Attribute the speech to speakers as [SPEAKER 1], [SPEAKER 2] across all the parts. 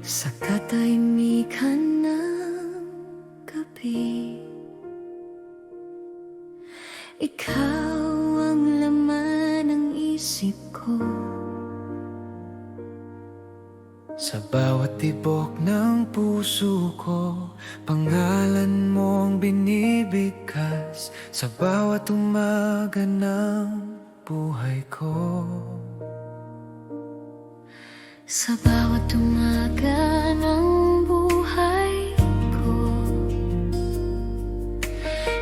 [SPEAKER 1] Sa katahimikan ng gabi, ikaw ang laman ng isip ko.
[SPEAKER 2] Sa bawat tibok ng puso ko, pangalan mong binibigkas. Sa bawat umaga ng buhay ko,
[SPEAKER 1] Sa bawat umaga ng buhay ko,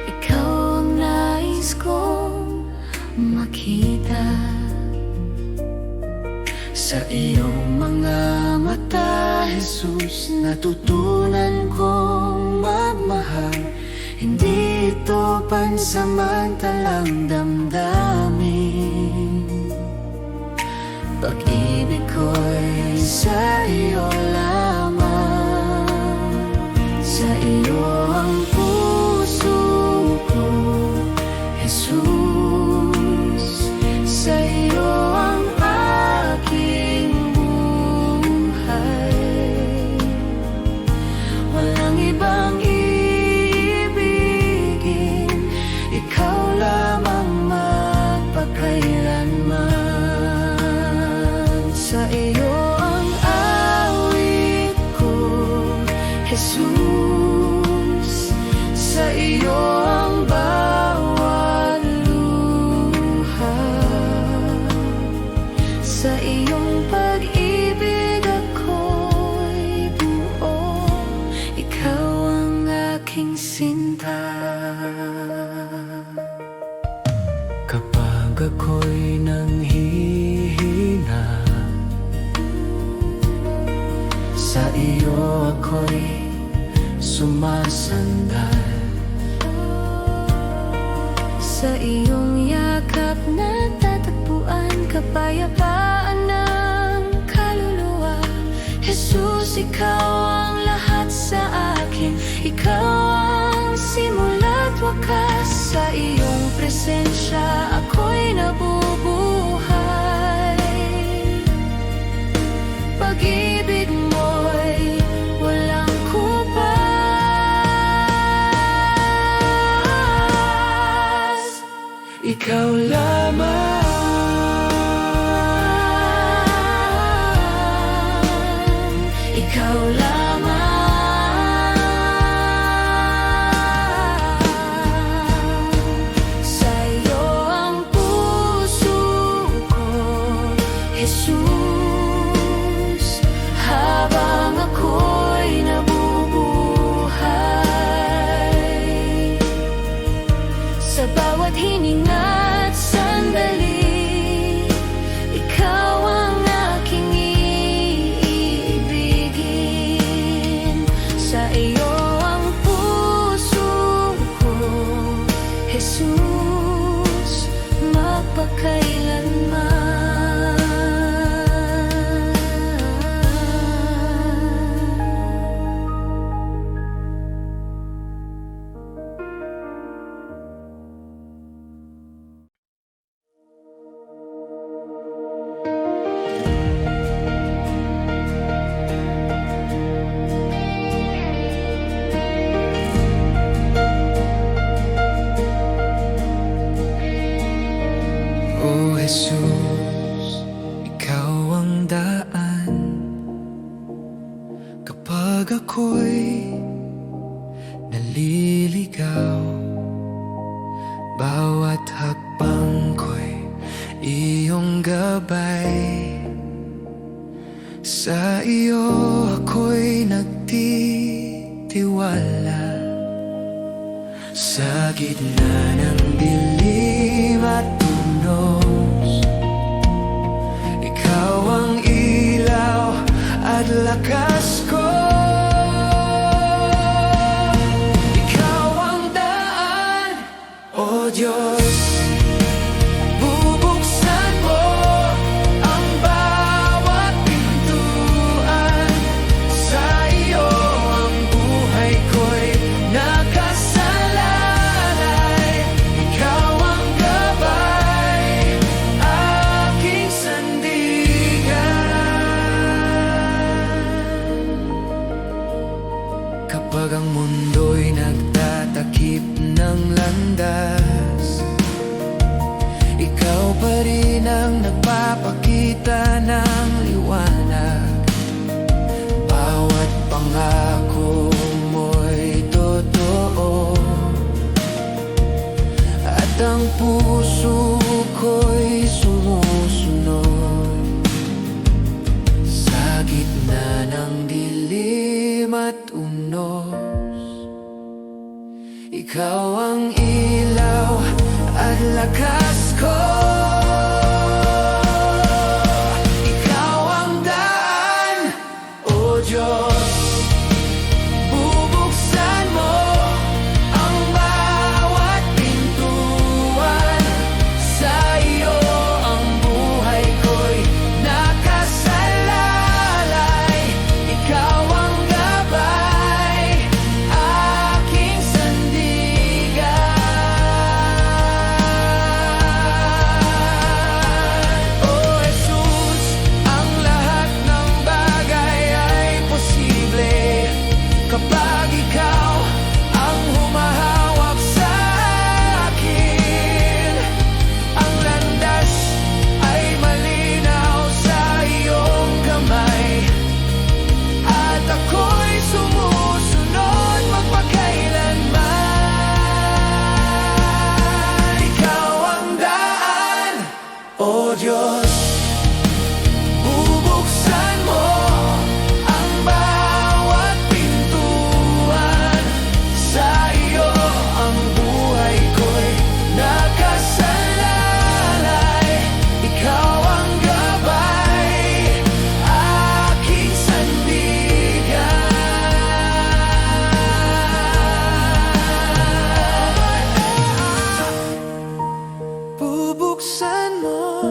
[SPEAKER 1] ikaw ang nais kong makita.
[SPEAKER 2] sa iyong mga mata, Jesus, natutunan kong magmahal. Hindi ito pansamantalang damdamin. Pag-ibig ko'y sa iyo lamang.
[SPEAKER 1] Sa iyo ang puso ko, Jesus. Sa iyo ang aking buhay. Walang ibang iibigin, ikaw lamang magpakailanman. Sa iyo ang awit ko, Jesus. Sa iyo ang bawat luha. Sa iyong pag-ibig ako'y buo. Ikaw ang aking sinta.
[SPEAKER 2] Kapag ako'y nanghihina, sa iyo ako'y sumasandal.
[SPEAKER 1] Sa iyong yakap natatagpuan kapayapaan ng kaluluwa. Jesus, ikaw ang lahat sa akin. Ikaw ang simula't wakas. Sa iyong presensya ako'y nabubuhay. Pag-ibig mo'y walang kupas.
[SPEAKER 2] Ikaw lamang,
[SPEAKER 1] ikaw lamang. Sa iyo ang puso ko, Jesus. Habang ako'y nabubuhay, sa bawat hininga't sandali, ikaw ang aking iibigin. Sa iyo ang puso ko, Jesus, magpakailanman.
[SPEAKER 2] O Jesus, ikaw ang daan. Kapag ako'y naliligaw, bawat hakbang ko'y iyong gabay. Sa iyo ako'y nagtitiwala. Sa gitna ng dilim at tunos, ikaw ang ilaw at lakas ko. Ikaw ang daan, O Diyos. Bubuksan mo ang bawat pintuan. Sa iyo ang buhay ko'y nakasalalay. Ikaw ang gabay, aking sandigan. Kapag ang mundo'y nagtatakip ng landas, ikaw pa rin ang nagpapakita ng liwanag. Bawat pangako mo'y totoo, at ang puso ko'y sumusunod. Sa gitna ng dilim at unos, ikaw ang ilaw at lakas ko. Ikaw ang daan, O Diyos. Bubuksan mo ang bawat pintuan. Sa iyo ang buhay ko'y nakasalalay. Ikaw ang gabay, aking sandigan. O Jesus, ang lahat ng bagay ay posible kapag ikaw ang humahawak sa akin. Ang landas ay malinaw sa iyong kamay, at ako'y sumusunod magpakailanman. Ikaw ang daan, O Diyos. Bubuksan mo ang bawat pintuan. Sa iyo ang buhay ko'y nakasalalay. Ikaw ang gabay, aking sandigan. Bubuksan mo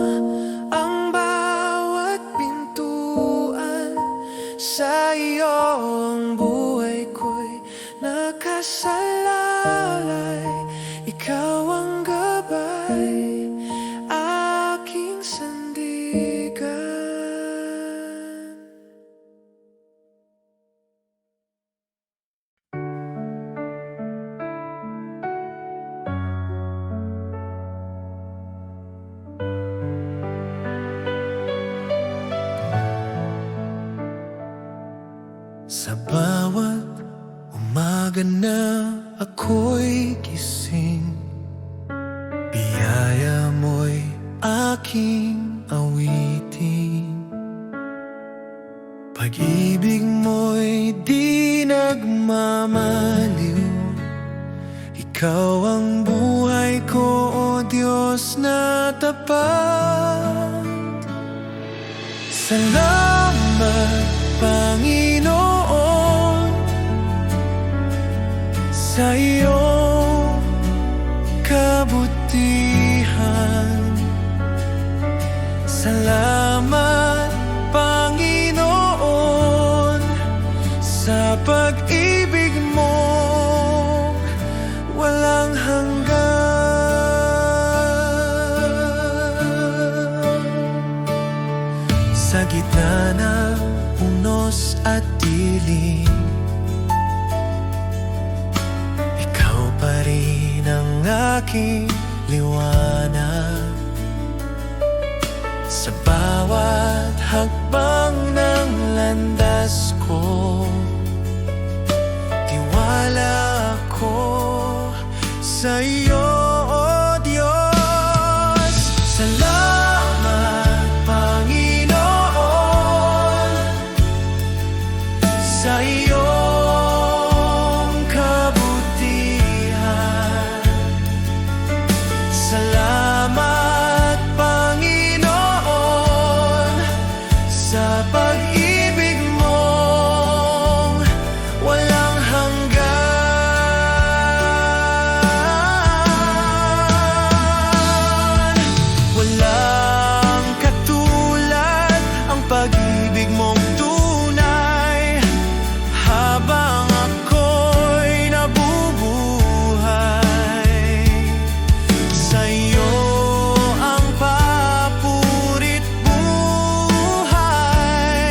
[SPEAKER 2] ang bawat pintuan. Sa iyo ang buhay ko'y nakasalalay. Ikaw ang gabay, aking sandigan. Sa bawat umaga na ako'y gising, biyaya mo'y aking awitin. Pag-ibig mo'y di nagmamaliw. Ikaw ang buhay ko, O Diyos na tapat. Salamat, Panginoon, sa iyong kabutihan. Salamat, Panginoon, sa pag-ibig mo walang hanggan. Sa gitna ng unos at dilim, ikaw pa rin ang aking liwanag. Sa bawat hakbang ng landas ko, tiwala ako sa iyo, O Diyos. Salamat, Panginoon, sa iyong kabutihan. Salamat, Panginoon, sa pag-ibig mong walang hanggan. Walang katulad ang pag-ibig mong tunay. Habang ako'y nabubuhay, sa iyo ang papurit buhay.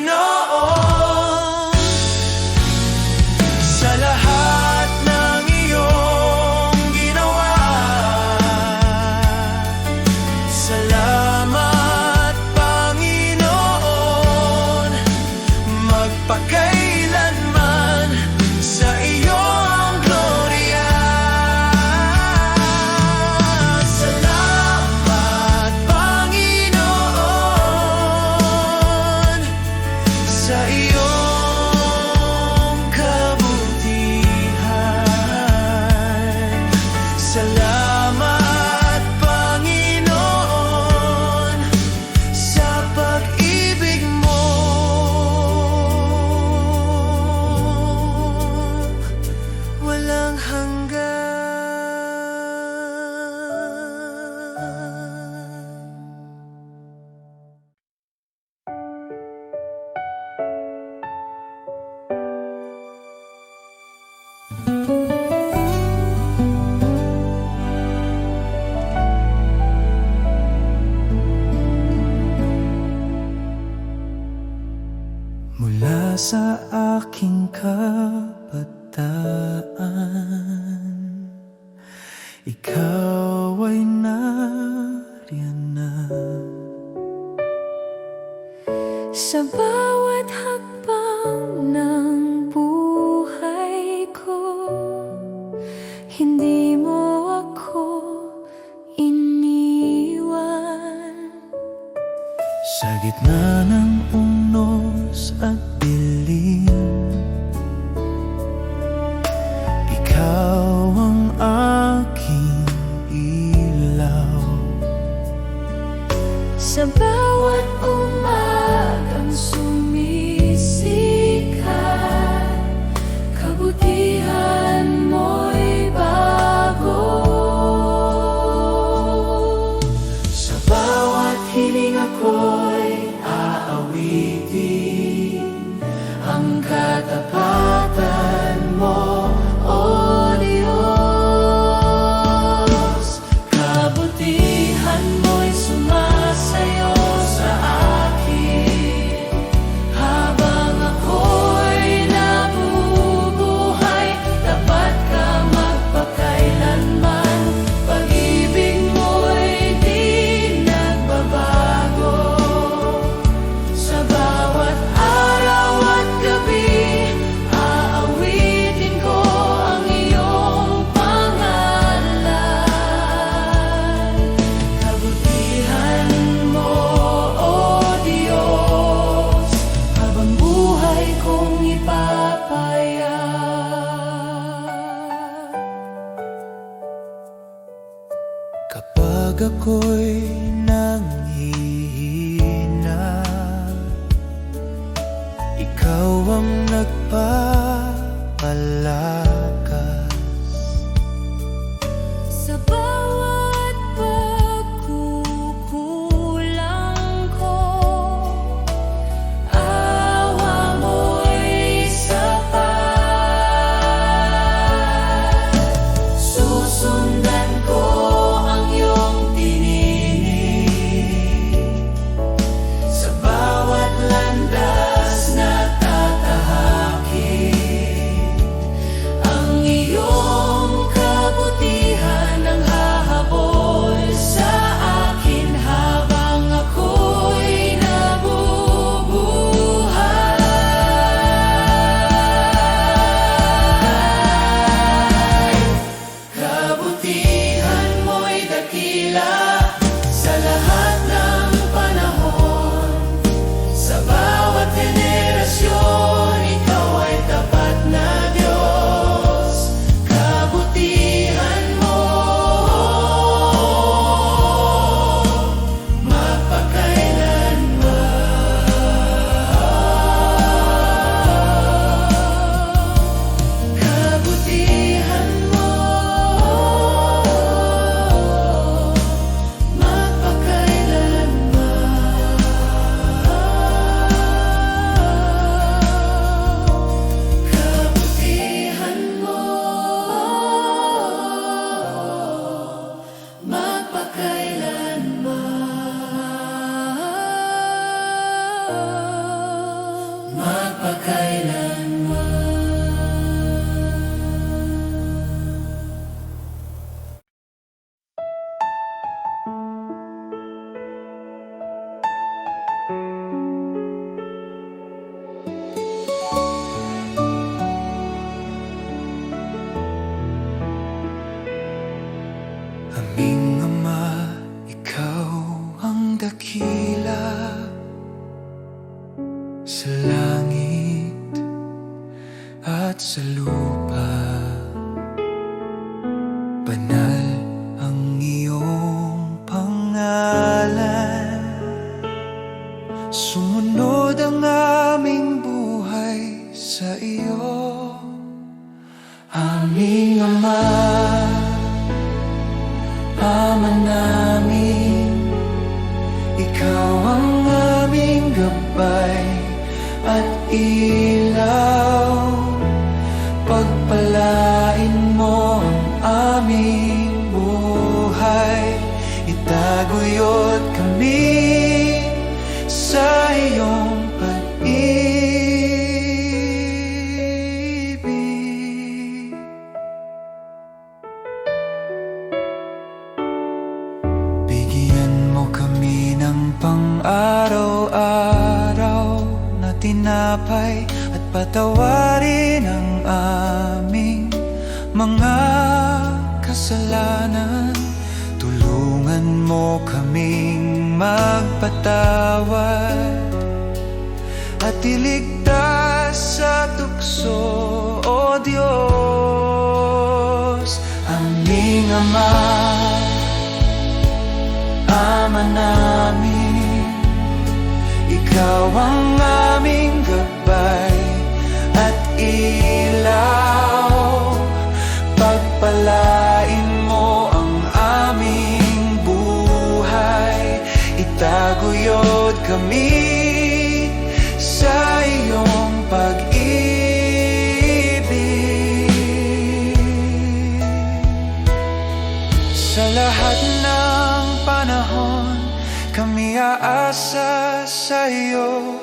[SPEAKER 2] Panginoon. Sa lahat ng iyong ginawa, salamat Panginoon. Magpakailanman sa iyong gloria. Salamat Panginoon sa iyong kabutihan. Salamat Panginoon sa pag-ibig mo. Walang hanggan. Mula sa aking kabataan, ikaw ay nariyan na.
[SPEAKER 1] Sa bawat hakbang ng buhay ko, hindi mo ako iniwan.
[SPEAKER 2] Sa gitna ng unos at dilim, ikaw ang aking ilaw.
[SPEAKER 1] Sa bawat umagang sumisikat, kabutihan mo'y bago.
[SPEAKER 2] Sa bawat hiling ako'y aawitin ang katapatan mo, O Diyos. Kabutihan mo'y sumasayo sa akin habang ako'y nabubuhay. Dapat ka magpakailanman, pag-ibig mo'y di nagbabago. Sa bawat araw at gabi, aawitin ko ang iyong pangalan. Kabutihan mo, O Diyos, habang buhay kong ipapahayag. Kapag ako'y nanghihina, ikaw ang nagpapalakas.
[SPEAKER 1] Sa bawat pagkukulang ko, awa mo'y sapat. Susundan ko ang iyong tininig sa bawat landas na tatahakin. Ang iyong
[SPEAKER 2] Aming Ama, Ikaw ang dakila sa langit at sa lupa. Banal ang iyong pangalan, sumunod ang aming buhay sa iyo. Aming Ama, Ama namin, Ikaw ang aming gabay at ilaw. Pagpalain mo ang aming buhay, itaguyod kami sa iyong pag-ibig. Bigyan mo kami ng pang-araw-araw na tinapay at patawarin ang aming mga kasalanan. Tulungan mo kaming magpatawad at iligtas sa tukso, O Diyos. Aming Ama, Ama namin, Ikaw ang aming gabay at ilaw. Pagpalain mo ang aming buhay, itaguyod kami sa iyong pag-ibig. Sa lahat ng panahon, kami aasa sa iyo.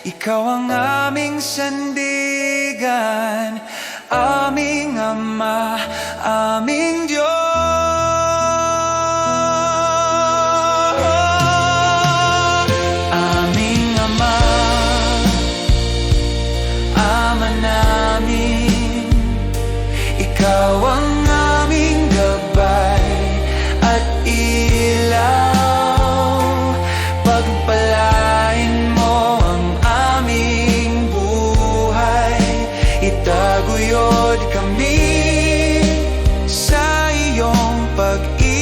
[SPEAKER 2] Ikaw ang aming sandigan, aming Ama, aming Diyos. Aming Ama, Ama namin, Ikaw ang aming gabay at ilaw. Pagpalain mo ang aming buhay, itaguyod kami sa iyong pag-ibig.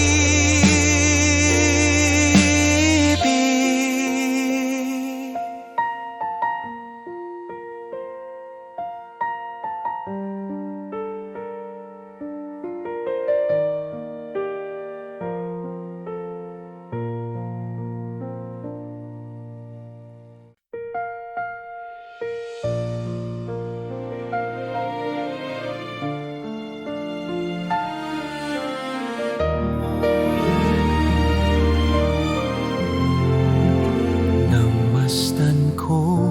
[SPEAKER 2] Namasdan ko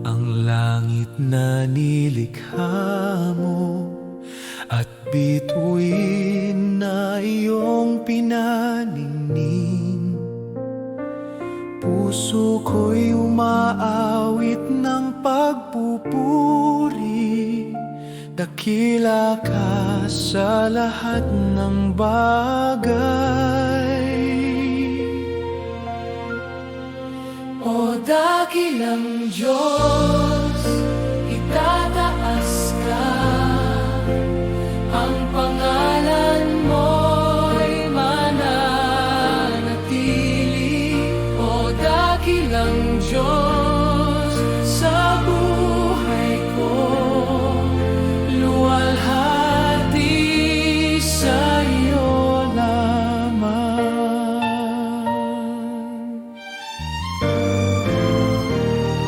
[SPEAKER 2] ang langit na nilikha mo at bituin na iyong pinaningning. Puso ko'y umaawit ng pagpupuri, dakila ka sa lahat ng bagay.
[SPEAKER 1] O dakilang Diyos, itataas ka, ang pangalan mo'y mananatili. O dakilang Diyos, sa buhay ko, luwalhati sa iyo lamang.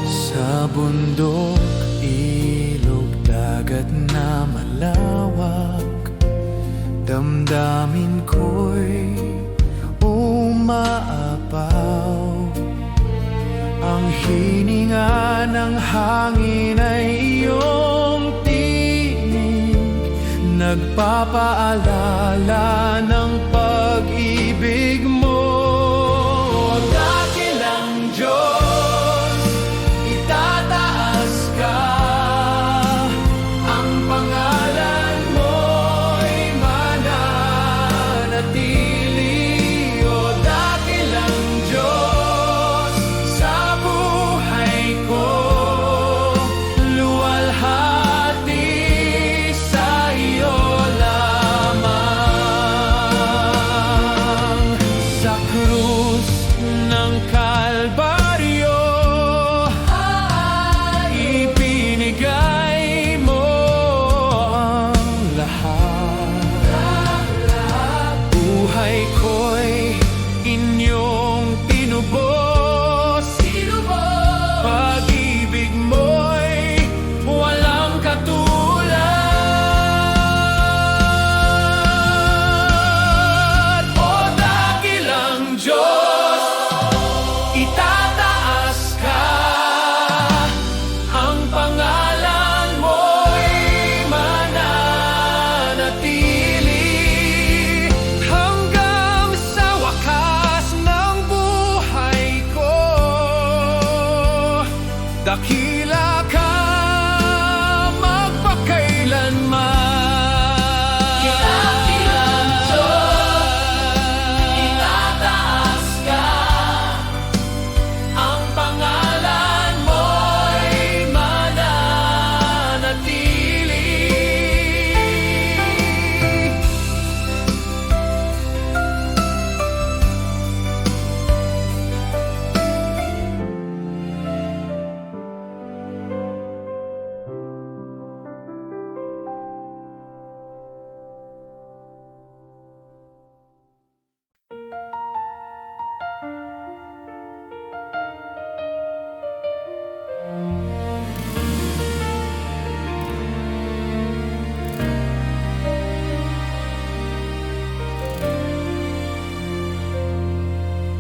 [SPEAKER 1] Sa bundok, ilog, dagat na malawak, damdamin ko'y umaapaw.
[SPEAKER 2] Ang hininga ng hangin ay iyong tinig, nagpapaalala ng pag-ibig mo. Dakilang Diyos, itataas ka, ang pangalan mo'y mananatili. O dakilang Diyos, sa buhay ko, luwalhati sa iyo lamang. Sa krus ng Kalbaryo, ibinigay mo ang lahat. Buhay ko'y inyong tinubos, pag-ibig mo'y walang katulad. O dakilang Diyos, itataas ka, ang pangalan mo'y mananatili hanggang sa wakas ng buhay ko. Dakila ka magpakailanman. Dakilang Diyos, itataas ka, ang pangalan mo'y mananatili.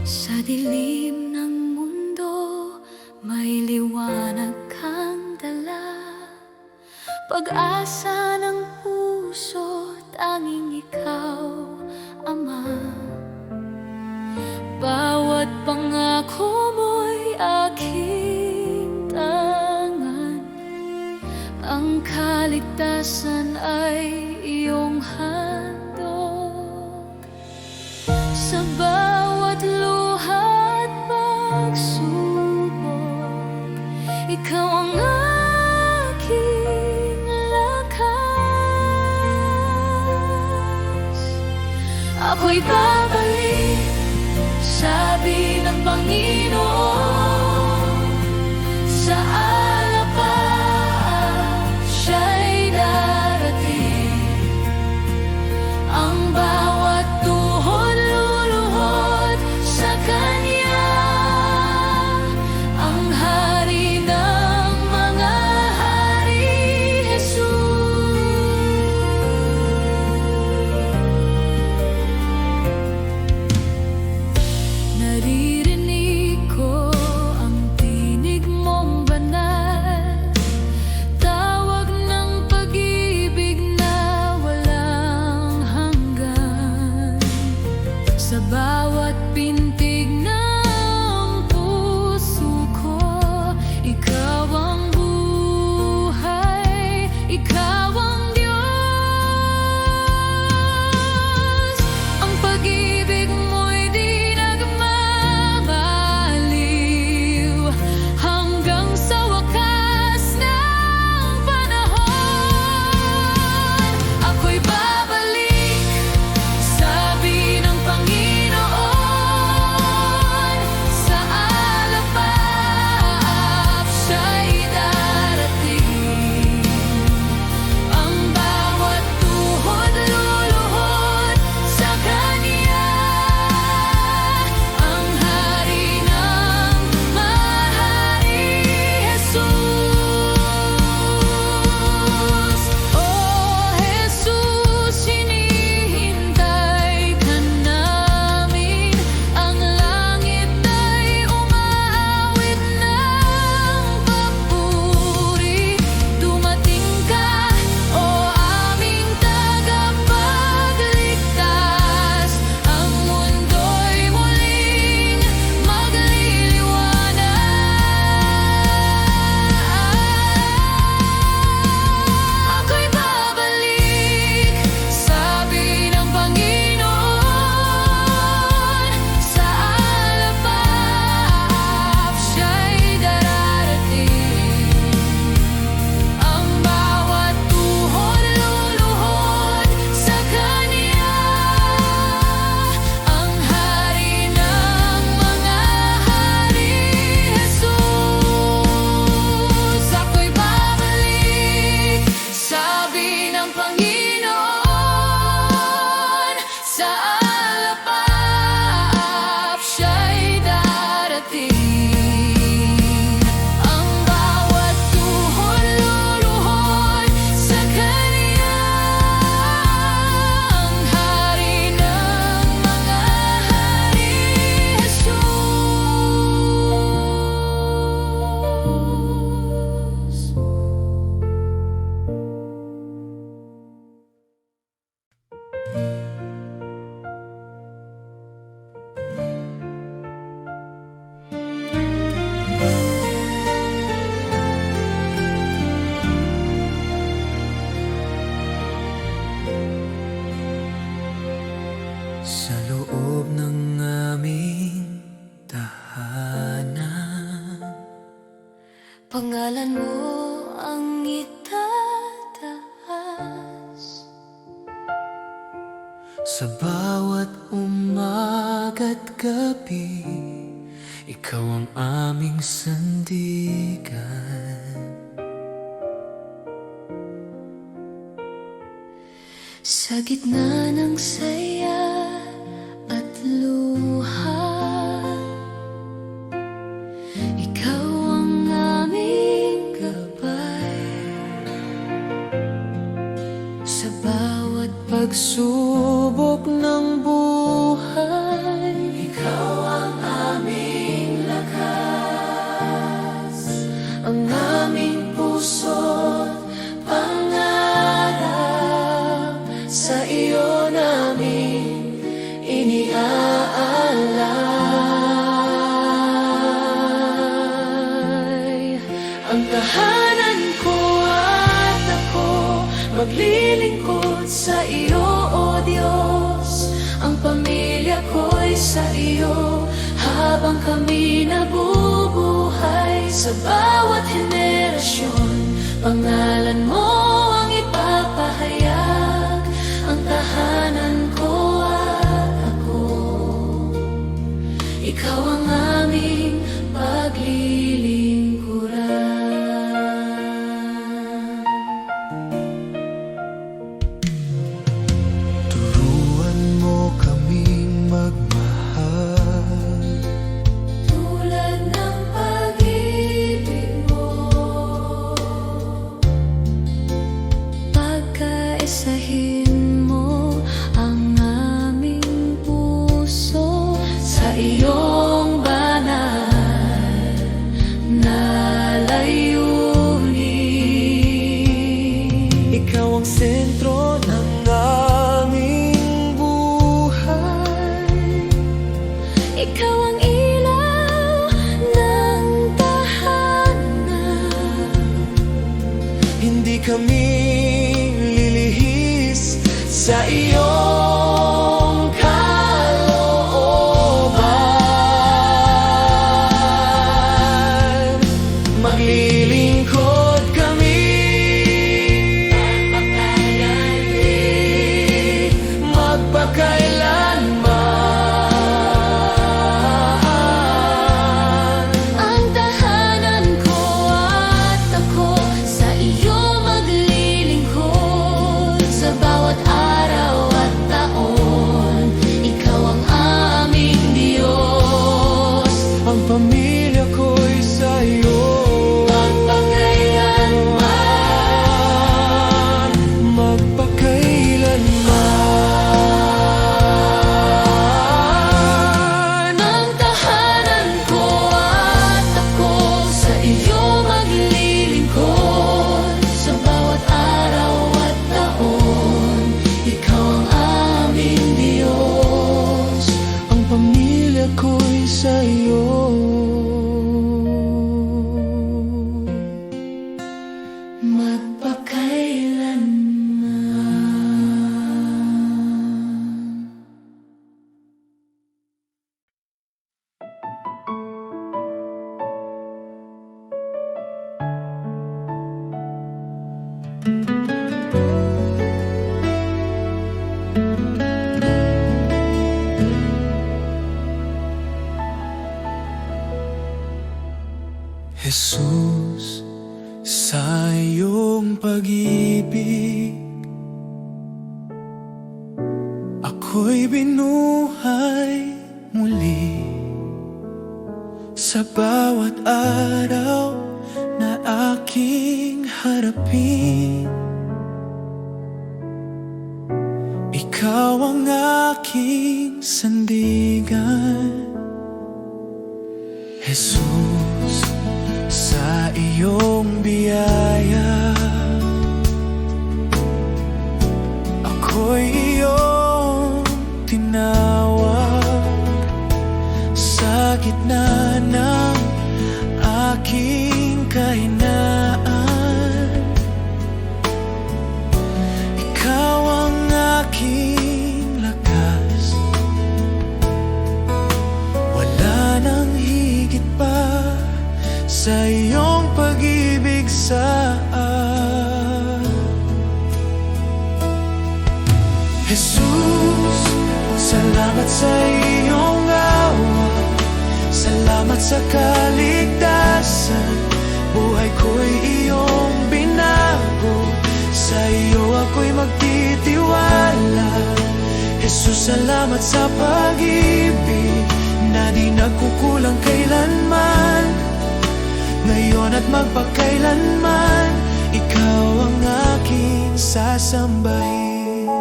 [SPEAKER 1] Sa dilim ng mundo, may liwanag kang dala. Pag-asa ng puso, tanging ikaw, Ama. Bawat pangako mo'y aking tangan. Ang kaligtasan ay iyong handog. Sa bawat luha at pagsubok, ikaw ang aking lakas. Ako'y babalik, sabi ng Panginoon, sa alapaan siya'y darating. Ang bawat tuhod luluhod sa Kanya, ang Hari ng mga hari, Jesus. Naririnig ko Pangalan mo ang itataas
[SPEAKER 2] Sa bawat umaga't gabi, ikaw ang aming sandigan.
[SPEAKER 1] Sa gitna ng saya at luha, ikaw ang aming gabay. Sa bawat pagsubok ng buhay, ikaw ang aming lakas. Ang aming puso't pangarap, sa iyo namin iniaalay. Ang tahanan ko at ako, maglilingkod sa iyo, O Diyos. Ang pamilya ko'y sa iyo, habang kami nabubuhay. Sa bawat henerasyon, pangalan mo ang ipapahayag. Ang tahanan ko at ako, ikaw ang aming paglilingkuran.
[SPEAKER 2] Turuan mo kaming magmahal,
[SPEAKER 1] Tulad ng pag-ibig mo, pagkaisahin mo ang aming puso sa iyong banal na layunin.
[SPEAKER 2] ikaw ang sentro ng aming buhay.
[SPEAKER 1] Ikaw ang ilaw ng tahanan.
[SPEAKER 2] Hindi kami lilihis sa iyong kalooban. Maglilingkod kami magpakailanman.
[SPEAKER 1] Ang tahanan ko at ako, sa iyo maglilingkod. Sa bawat araw at taon, ikaw ang aming Diyos.
[SPEAKER 2] Ang pamilya ko'y sa iyo,
[SPEAKER 1] Magpakailanman,
[SPEAKER 2] magpakailanman.
[SPEAKER 1] ang tahanan ko at ako, sa iyo maglilingkod. Sa bawat araw at taon, ikaw ang aming Diyos.
[SPEAKER 2] Ang pamilya ko'y sa iyo,
[SPEAKER 1] Magpakailanman.
[SPEAKER 2] Jesus, sa iyong pag-ibig, ako'y binuhay muli. Sa bawat araw na aking harapin, ikaw ang aking sandigan. Jesus, sa iyong biyaya, ako'y iyong tinawag. Sa gitna ng aking kahinaan, saan. Jesus, salamat sa iyong awa, salamat sa kaligtasan. Buhay ko'y iyong binago, sa iyo ako'y magtitiwala. Jesus, salamat sa pag-ibig na di nagkukulang kailanman. Ngayon at magpakailanman, ikaw ang aking sasambahin.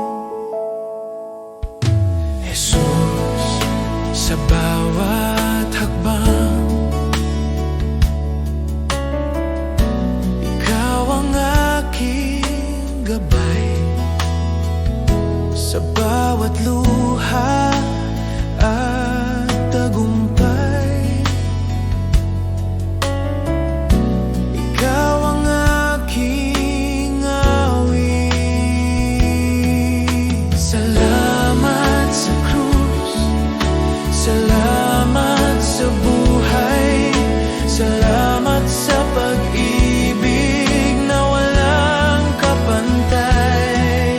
[SPEAKER 2] Jesus, sa bawat hakbang, ikaw ang aking gabay. Sa bawat luha at tagumpay, ikaw ang aking awit. Salamat sa krus, salamat sa buhay, salamat sa pag-ibig na walang kapantay.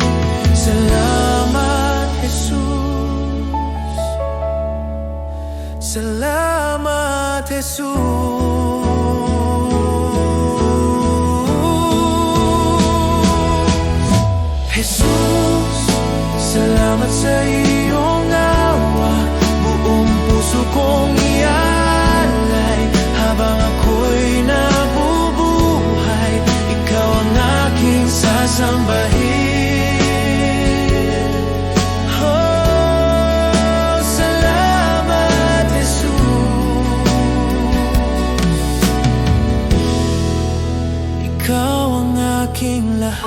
[SPEAKER 2] Salamat, Jesus. Salamat, Jesus. Jesus, salamat sa iyong awa. Buong puso kong ialay habang ako'y nabubuhay. Ikaw ang aking sasambahin. Oh, salamat, Jesus. Ikaw ang aking lahat.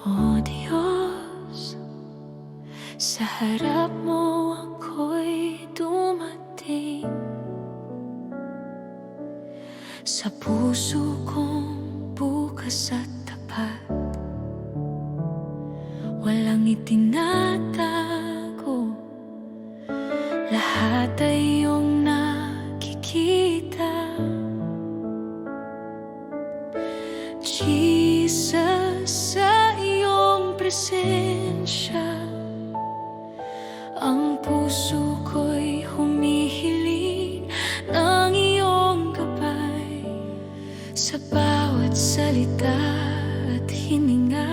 [SPEAKER 1] O Diyos, sa harap mo ako'y dumating. Sa puso kong bukas at tapat, walang itinatago, lahat ay iyong nakikita. Jesus, sa iyong presensya, ang puso ko'y humihiling ng iyong gabay. Sa bawat salita at hininga,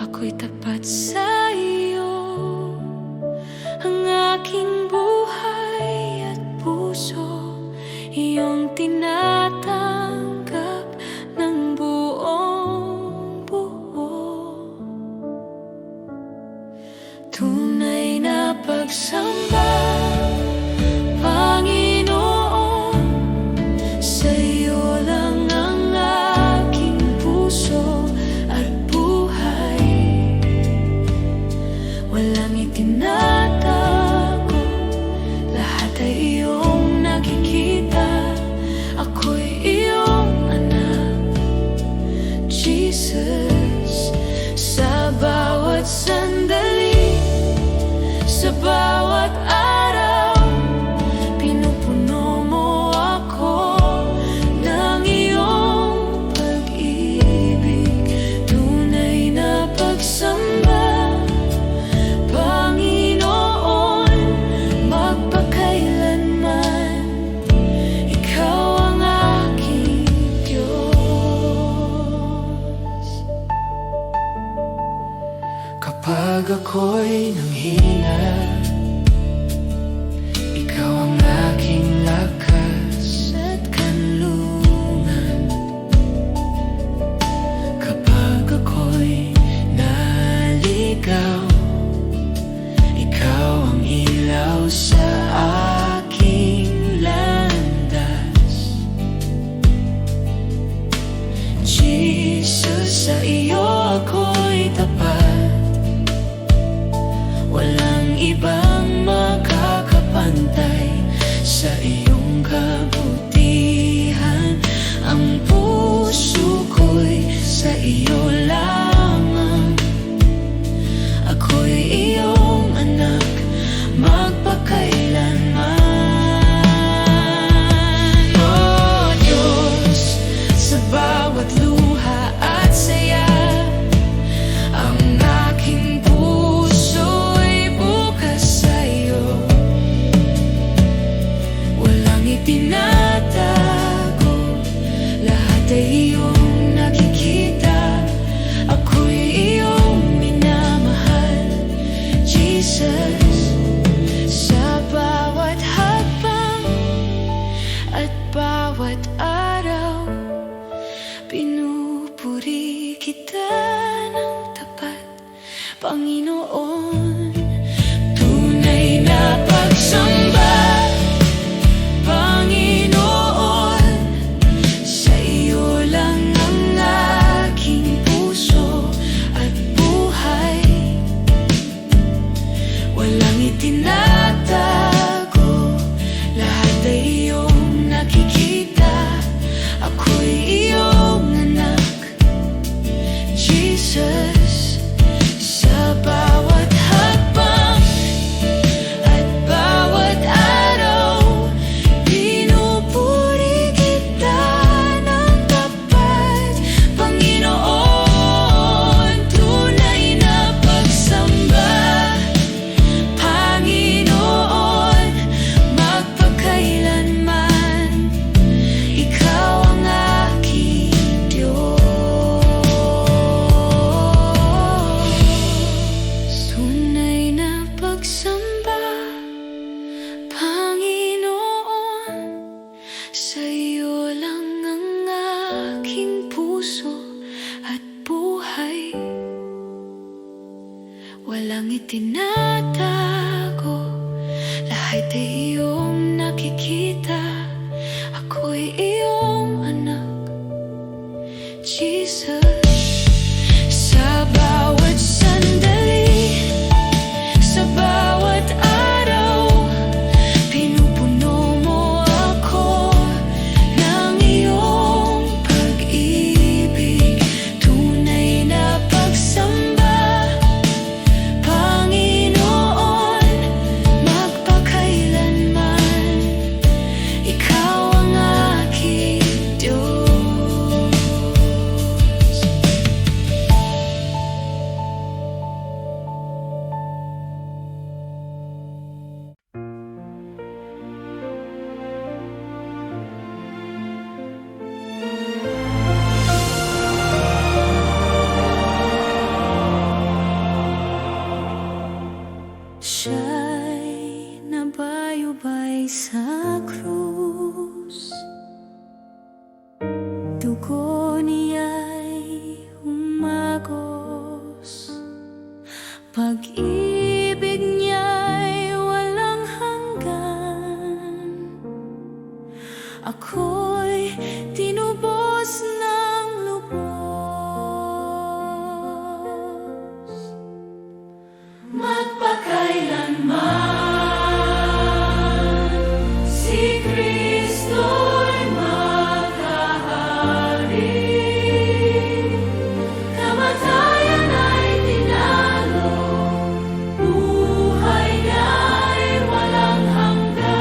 [SPEAKER 1] ako'y tapat sa iyo. Ang aking buhay at puso, iyong tinatanggap ng buong buo. Tunay na pagsamba, Panginoon, sa iyo lang ang aking puso at buhay. Walang itinatago, lahat ay iyong nakikita. Ako'y iyong anak, Jesus. Sa bawat sandali, sa bawat araw, pinupuno mo ako ng iyong pag-ibig. Tunay na pagsamba, Panginoon, magpakailanman, ikaw ang aking Diyos.
[SPEAKER 2] Kapag ako'y nanghina,
[SPEAKER 1] itinatago, lahat ay iyong nakikita. Ako'y iyong anak, Jesus. Sa bawat hakbang at bawat araw, pinupuri kita ng tapat, Panginoon. Tunay na pagsamba, Panginoon, magpakailanman. Ikaw ang aking Diyos. Tunay na pagsamba, Panginoon, sa iyo lang ang aking puso at buhay. Walang itinatago, lahat ay iyong nakikita. Ako'y iyong anak, Jesus. Sa bawat sandali, sa bawat araw, pinupuno mo ako ng iyong pag-ibig. Tunay na pagsamba, Panginoon, magpakailanman. Ikaw ang aking Diyos. Siya'y nabayubay sa krus, dugo niya'y humagos, pag-ibig niya'y walang hanggan. Ako'y tinubos ng lubos, magpakailanman si Kristo'y maghahari. Kamatayan ay tinalo, buhay niya'y walang hanggan.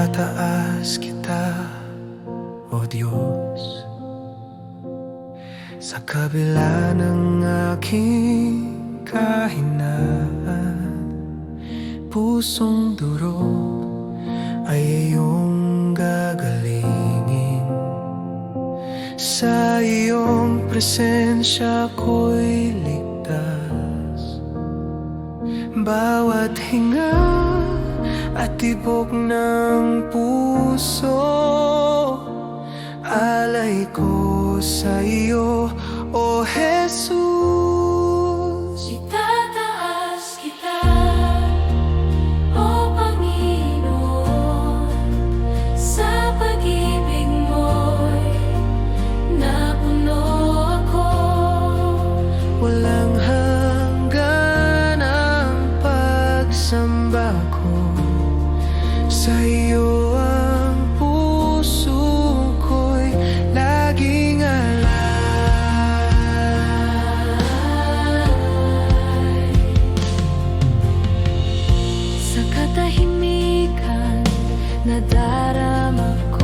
[SPEAKER 2] Itataas kita, O Diyos, sa kabila ng aking kahinaan. Pusong durog ay iyong gagalingin. Sa iyong presensya ko'y ligtas. Bawat hinga at tibok ng puso, alay ko sa iyo, O Jesus.
[SPEAKER 1] Itataas kita, O Panginoon, sa pag-ibig mo'y napuno ako.
[SPEAKER 2] Walang hanggan ang pagsamba ko, sa iyo ang puso ko'y laging alay. Sa katahimikan nadarama ko